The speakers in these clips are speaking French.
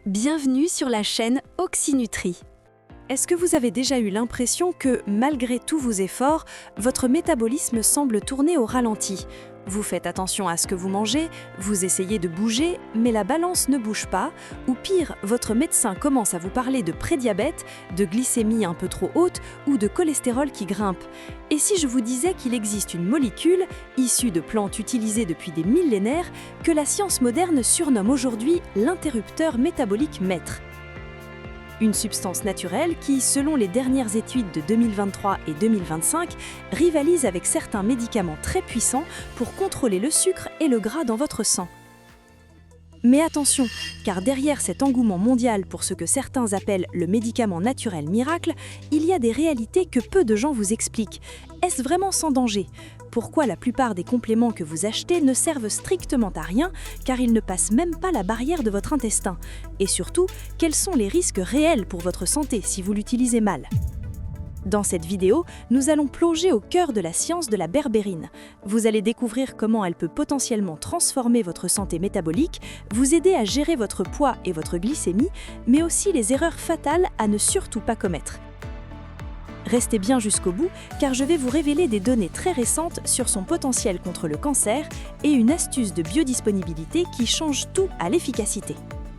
Bienvenue sur la chaîne Oxynutri. Est-ce que vous avez déjà eu l'impression que, malgré tous vos efforts, votre métabolisme semble tourner au ralenti? Vous faites attention à ce que vous mangez, vous essayez de bouger, mais la balance ne bouge pas, ou pire, votre médecin commence à vous parler de prédiabète, de glycémie un peu trop haute ou de cholestérol qui grimpe. Et si je vous disais qu'il existe une molécule, issue de plantes utilisées depuis des millénaires, que la science moderne surnomme aujourd'hui l'interrupteur métabolique maître? Une substance naturelle qui, selon les dernières études de 2023 et 2025, rivalise avec certains médicaments très puissants pour contrôler le sucre et le gras dans votre sang. Mais attention, car derrière cet engouement mondial pour ce que certains appellent le médicament naturel miracle, il y a des réalités que peu de gens vous expliquent. Est-ce vraiment sans danger ? Pourquoi la plupart des compléments que vous achetez ne servent strictement à rien, car ils ne passent même pas la barrière de votre intestin? Et surtout, quels sont les risques réels pour votre santé si vous l'utilisez mal ? Dans cette vidéo, nous allons plonger au cœur de la science de la berbérine. Vous allez découvrir comment elle peut potentiellement transformer votre santé métabolique, vous aider à gérer votre poids et votre glycémie, mais aussi les erreurs fatales à ne surtout pas commettre. Restez bien jusqu'au bout, car je vais vous révéler des données très récentes sur son potentiel contre le cancer et une astuce de biodisponibilité qui change tout à l'efficacité.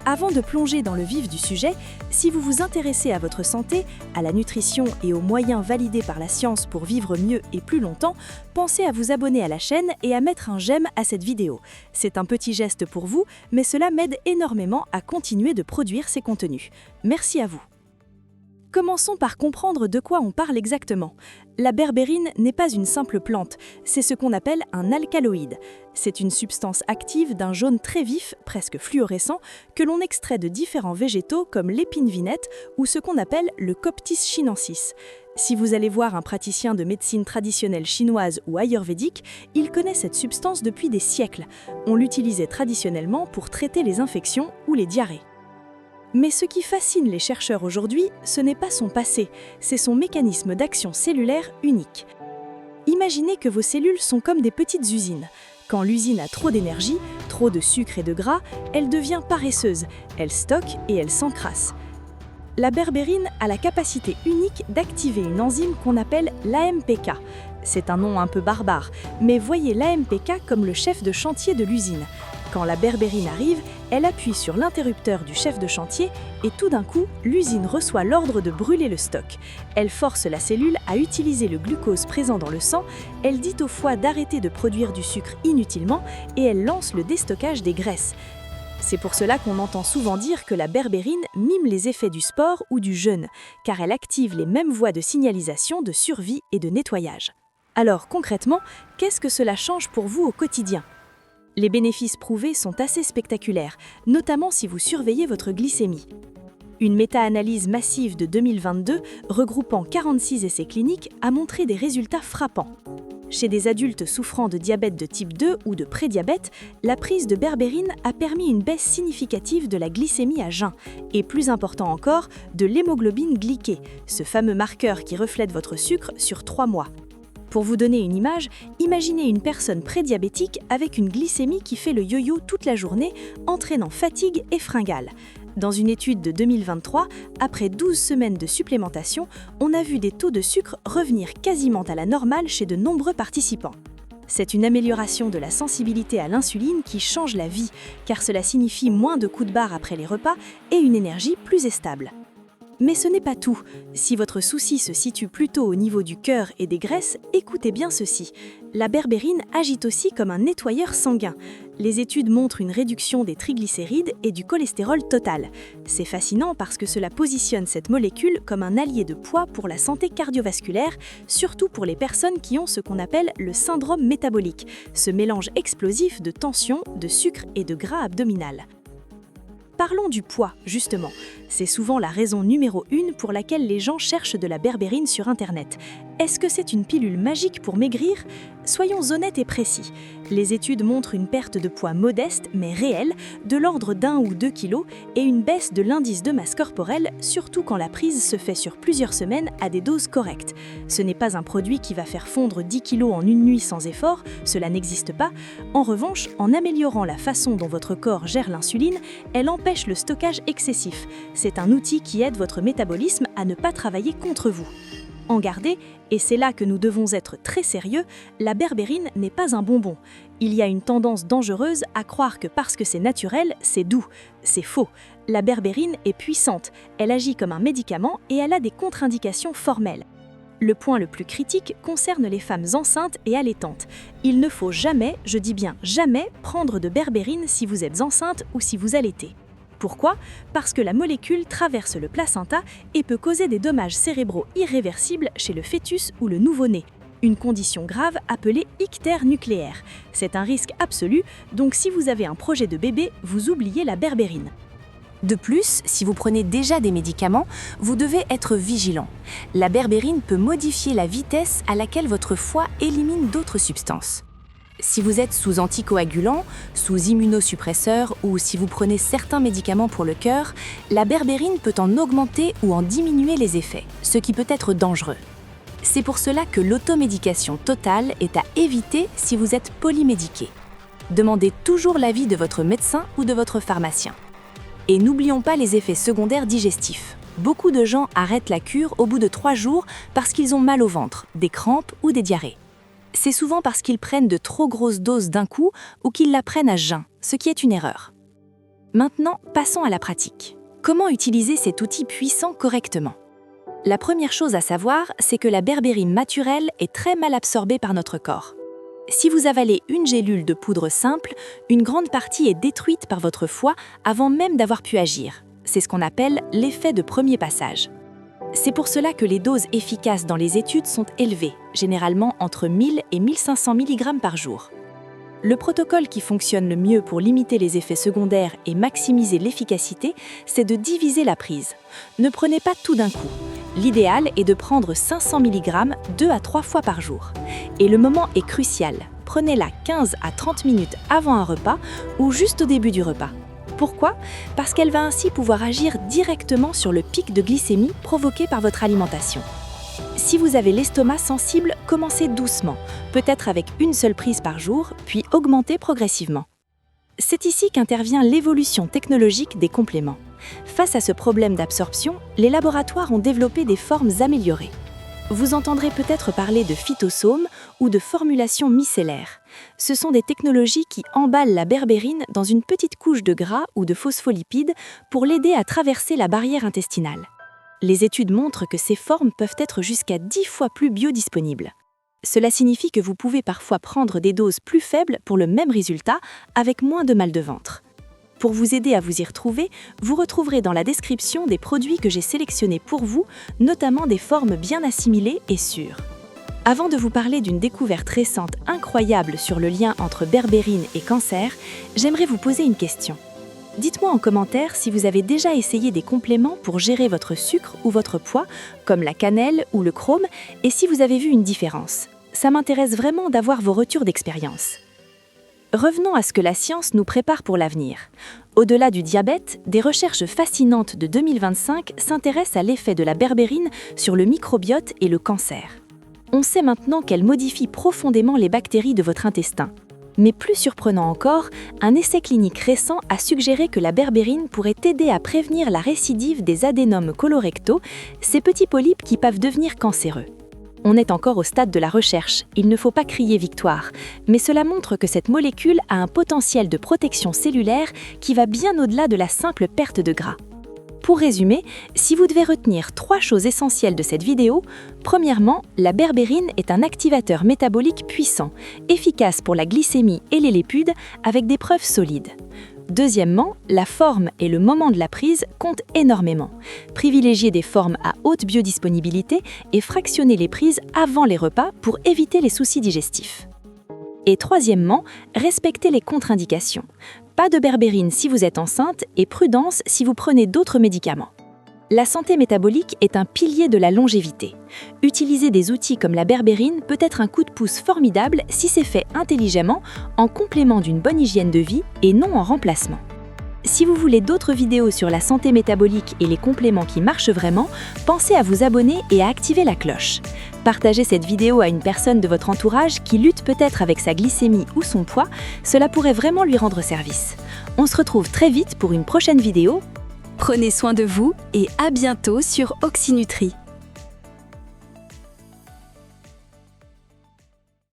Avant de plonger dans le vif du sujet, si vous vous intéressez à votre santé, à la nutrition et aux moyens validés par la science pour vivre mieux et plus longtemps, pensez à vous abonner à la chaîne et à mettre un j'aime à cette vidéo. C'est un petit geste pour vous, mais cela m'aide énormément à continuer de produire ces contenus. Merci à vous. Commençons par comprendre de quoi on parle exactement. La berbérine n'est pas une simple plante, c'est ce qu'on appelle un alcaloïde. C'est une substance active d'un jaune très vif, presque fluorescent, que l'on extrait de différents végétaux comme l'épine vinette ou ce qu'on appelle le Coptis chinensis. Si vous allez voir un praticien de médecine traditionnelle chinoise ou ayurvédique, il connaît cette substance depuis des siècles. On l'utilisait traditionnellement pour traiter les infections ou les diarrhées. Mais ce qui fascine les chercheurs aujourd'hui, ce n'est pas son passé, c'est son mécanisme d'action cellulaire unique. Imaginez que vos cellules sont comme des petites usines. Quand l'usine a trop d'énergie, trop de sucre et de gras, elle devient paresseuse, elle stocke et elle s'encrasse. La berbérine a la capacité unique d'activer une enzyme qu'on appelle l'AMPK. C'est un nom un peu barbare, mais voyez l'AMPK comme le chef de chantier de l'usine. Quand la berbérine arrive, elle appuie sur l'interrupteur du chef de chantier et tout d'un coup, l'usine reçoit l'ordre de brûler le stock. Elle force la cellule à utiliser le glucose présent dans le sang, elle dit au foie d'arrêter de produire du sucre inutilement et elle lance le déstockage des graisses. C'est pour cela qu'on entend souvent dire que la berbérine mime les effets du sport ou du jeûne, car elle active les mêmes voies de signalisation de survie et de nettoyage. Alors concrètement, qu'est-ce que cela change pour vous au quotidien ? Les bénéfices prouvés sont assez spectaculaires, notamment si vous surveillez votre glycémie. Une méta-analyse massive de 2022, regroupant 46 essais cliniques, a montré des résultats frappants. Chez des adultes souffrant de diabète de type 2 ou de prédiabète, la prise de berbérine a permis une baisse significative de la glycémie à jeun, et plus important encore, de l'hémoglobine glyquée, ce fameux marqueur qui reflète votre sucre sur 3 mois. Pour vous donner une image, imaginez une personne prédiabétique avec une glycémie qui fait le yo-yo toute la journée, entraînant fatigue et fringales. Dans une étude de 2023, après 12 semaines de supplémentation, on a vu des taux de sucre revenir quasiment à la normale chez de nombreux participants. C'est une amélioration de la sensibilité à l'insuline qui change la vie, car cela signifie moins de coups de barre après les repas et une énergie plus stable. Mais ce n'est pas tout. Si votre souci se situe plutôt au niveau du cœur et des graisses, écoutez bien ceci. La berbérine agit aussi comme un nettoyeur sanguin. Les études montrent une réduction des triglycérides et du cholestérol total. C'est fascinant parce que cela positionne cette molécule comme un allié de poids pour la santé cardiovasculaire, surtout pour les personnes qui ont ce qu'on appelle le syndrome métabolique, ce mélange explosif de tension, de sucre et de gras abdominal. Parlons du poids, justement. C'est souvent la raison numéro 1 pour laquelle les gens cherchent de la berbérine sur Internet. Est-ce que c'est une pilule magique pour maigrir? Soyons honnêtes et précis. Les études montrent une perte de poids modeste mais réelle, de l'ordre d'1 ou 2 kg, et une baisse de l'indice de masse corporelle, surtout quand la prise se fait sur plusieurs semaines à des doses correctes. Ce n'est pas un produit qui va faire fondre 10 kg en une nuit sans effort, cela n'existe pas. En revanche, en améliorant la façon dont votre corps gère l'insuline, elle empêche le stockage excessif. C'est un outil qui aide votre métabolisme à ne pas travailler contre vous. En garder, et c'est là que nous devons être très sérieux, la berbérine n'est pas un bonbon. Il y a une tendance dangereuse à croire que parce que c'est naturel, c'est doux. C'est faux. La berbérine est puissante, elle agit comme un médicament et elle a des contre-indications formelles. Le point le plus critique concerne les femmes enceintes et allaitantes. Il ne faut jamais, je dis bien jamais, prendre de berbérine si vous êtes enceinte ou si vous allaitez. Pourquoi? Parce que la molécule traverse le placenta et peut causer des dommages cérébraux irréversibles chez le fœtus ou le nouveau-né. Une condition grave appelée ictère nucléaire. C'est un risque absolu, donc si vous avez un projet de bébé, vous oubliez la berbérine. De plus, si vous prenez déjà des médicaments, vous devez être vigilant. La berbérine peut modifier la vitesse à laquelle votre foie élimine d'autres substances. Si vous êtes sous anticoagulants, sous immunosuppresseurs ou si vous prenez certains médicaments pour le cœur, la berbérine peut en augmenter ou en diminuer les effets, ce qui peut être dangereux. C'est pour cela que l'automédication totale est à éviter si vous êtes polymédiqué. Demandez toujours l'avis de votre médecin ou de votre pharmacien. Et n'oublions pas les effets secondaires digestifs. Beaucoup de gens arrêtent la cure au bout de 3 jours parce qu'ils ont mal au ventre, des crampes ou des diarrhées. C'est souvent parce qu'ils prennent de trop grosses doses d'un coup ou qu'ils la prennent à jeun, ce qui est une erreur. Maintenant, passons à la pratique. Comment utiliser cet outil puissant correctement? La première chose à savoir, c'est que la berbérine naturelle est très mal absorbée par notre corps. Si vous avalez une gélule de poudre simple, une grande partie est détruite par votre foie avant même d'avoir pu agir. C'est ce qu'on appelle l'effet de premier passage. C'est pour cela que les doses efficaces dans les études sont élevées, généralement entre 1000 et 1500 mg par jour. Le protocole qui fonctionne le mieux pour limiter les effets secondaires et maximiser l'efficacité, c'est de diviser la prise. Ne prenez pas tout d'un coup. L'idéal est de prendre 500 mg 2 à 3 fois par jour. Et le moment est crucial. Prenez-la 15 à 30 minutes avant un repas ou juste au début du repas. Pourquoi? Parce qu'elle va ainsi pouvoir agir directement sur le pic de glycémie provoqué par votre alimentation. Si vous avez l'estomac sensible, commencez doucement, peut-être avec une seule prise par jour, puis augmentez progressivement. C'est ici qu'intervient l'évolution technologique des compléments. Face à ce problème d'absorption, les laboratoires ont développé des formes améliorées. Vous entendrez peut-être parler de phytosaumes ou de formulations micellaires. Ce sont des technologies qui emballent la berbérine dans une petite couche de gras ou de phospholipides pour l'aider à traverser la barrière intestinale. Les études montrent que ces formes peuvent être jusqu'à 10 fois plus biodisponibles. Cela signifie que vous pouvez parfois prendre des doses plus faibles pour le même résultat, avec moins de mal de ventre. Pour vous aider à vous y retrouver, vous retrouverez dans la description des produits que j'ai sélectionnés pour vous, notamment des formes bien assimilées et sûres. Avant de vous parler d'une découverte récente incroyable sur le lien entre berbérine et cancer, j'aimerais vous poser une question. Dites-moi en commentaire si vous avez déjà essayé des compléments pour gérer votre sucre ou votre poids, comme la cannelle ou le chrome, et si vous avez vu une différence. Ça m'intéresse vraiment d'avoir vos retours d'expérience. Revenons à ce que la science nous prépare pour l'avenir. Au-delà du diabète, des recherches fascinantes de 2025 s'intéressent à l'effet de la berbérine sur le microbiote et le cancer. On sait maintenant qu'elle modifie profondément les bactéries de votre intestin. Mais plus surprenant encore, un essai clinique récent a suggéré que la berbérine pourrait aider à prévenir la récidive des adénomes colorectaux, ces petits polypes qui peuvent devenir cancéreux. On est encore au stade de la recherche, il ne faut pas crier victoire, mais cela montre que cette molécule a un potentiel de protection cellulaire qui va bien au-delà de la simple perte de gras. Pour résumer, si vous devez retenir 3 choses essentielles de cette vidéo, premièrement, la berbérine est un activateur métabolique puissant, efficace pour la glycémie et les lipides avec des preuves solides. Deuxièmement, la forme et le moment de la prise comptent énormément. Privilégiez des formes à haute biodisponibilité et fractionnez les prises avant les repas pour éviter les soucis digestifs. Et troisièmement, respectez les contre-indications. Pas de berbérine si vous êtes enceinte et prudence si vous prenez d'autres médicaments. La santé métabolique est un pilier de la longévité. Utiliser des outils comme la berbérine peut être un coup de pouce formidable si c'est fait intelligemment, en complément d'une bonne hygiène de vie et non en remplacement. Si vous voulez d'autres vidéos sur la santé métabolique et les compléments qui marchent vraiment, pensez à vous abonner et à activer la cloche. Partagez cette vidéo à une personne de votre entourage qui lutte peut-être avec sa glycémie ou son poids, cela pourrait vraiment lui rendre service. On se retrouve très vite pour une prochaine vidéo. Prenez soin de vous et à bientôt sur Oxynutri.